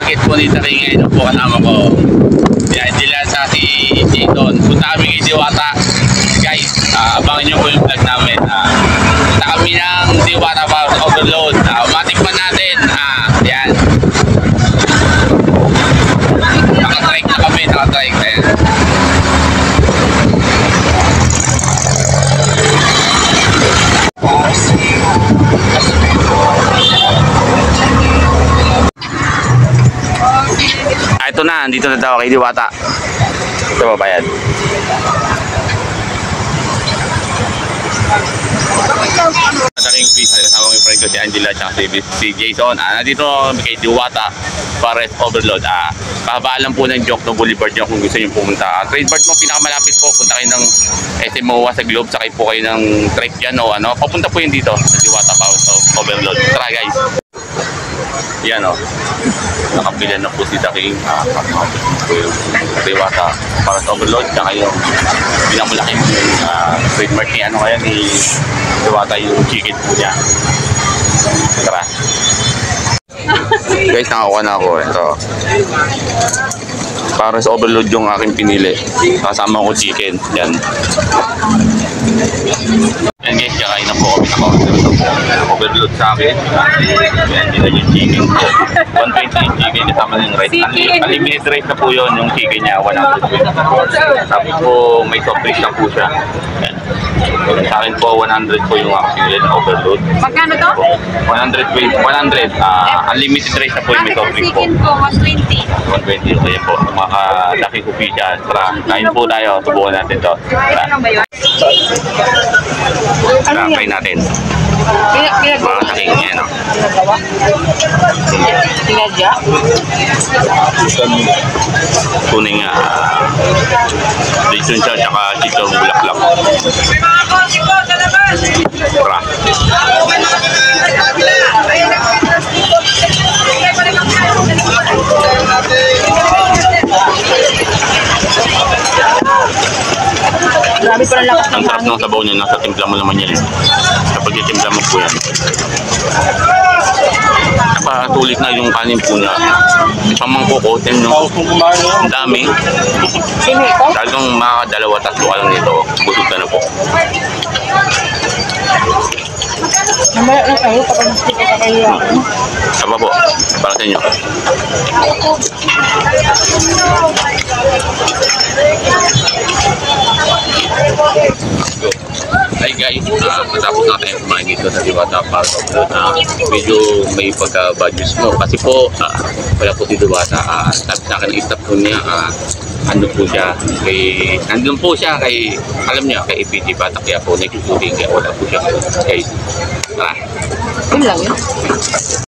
ticket po ni Taring ngayon po kasama ko. Yan, dila sa si Jason. Punta kami kay Diwata. Guys, abangan nyo po yung vlog namin. Punta kami ng Diwata Power Overload. Matikman natin. Yan. Nakatrike na kami, nakatrike na yan. Ito na, andito na daw kay Diwata. Ito ba bayad? Nataking pizza, kasama ko yung friend ko si Angela at si Jason. Nandito kay Diwata Forest Overload. Kahabaan lang po ng Jokno Boulevard nyo kung gusto nyo pumunta. Trademark mo pinakamalapit po, punta kayo ng SMOA sa Globe, sakay po kayo ng trek dyan o ano. Papunta po yun dito sa Diwata Forest Overload. Tara guys! Yan o, nakapila na po si Taking Diwata Forest Overload, tsaka yung pinamalaking trademark ni ano kaya ni Diwata yung chicken po niya. Tara guys, nakakuha na ako ito. Forest Overload yung aking pinili, kasama ko chicken. Yan. Yan guys, kakain na po kami. Overload sa akin. Yan, dito yung chicken ko. 120 yung chicken, kasama ng rice. Unlimited rice na po yun, yung chicken niya, 120. Tapos po, may soft drinks na po siya. Yan. Sa akin po, 100 po yung aking pinili na overload. Magkano to? 100. Unlimited rice na po yung may soft drinks po. Chicken po, 120. 120, okay po. Laki ko pizza. Tara, kain po tayo. Subukan natin to. Tara. Tara, kain natin. Mga taking niya, no? Pinadya? Tuning lechon siya, tsaka chichong bulaklak. Tara. Grabe pa lang lakas Ang sarap ng sabaw niya, nasa timpla mo naman yan eh. Kapag itimpla mo po yan. Napatulik na yung kanin po niya. Ipamangko ko, ang dami. Talagang makakadalawa, tatlo ka lang nito. Busog ka na po. Namaya na kayo kapag hindi ka kayo. Saba po, para sa inyo. Hi guys, matapos natin kumain dito sa Diwata Forest Overload. Medyo may pagka-badges mo kasi po wala po si Diwata. Sabi sa akin istap po niya, ano po siya nandun po siya kay, alam niya, kay EPG Batak, kaya po nag-shooting, kaya wala po siya guys. Tara. Yun lang yun.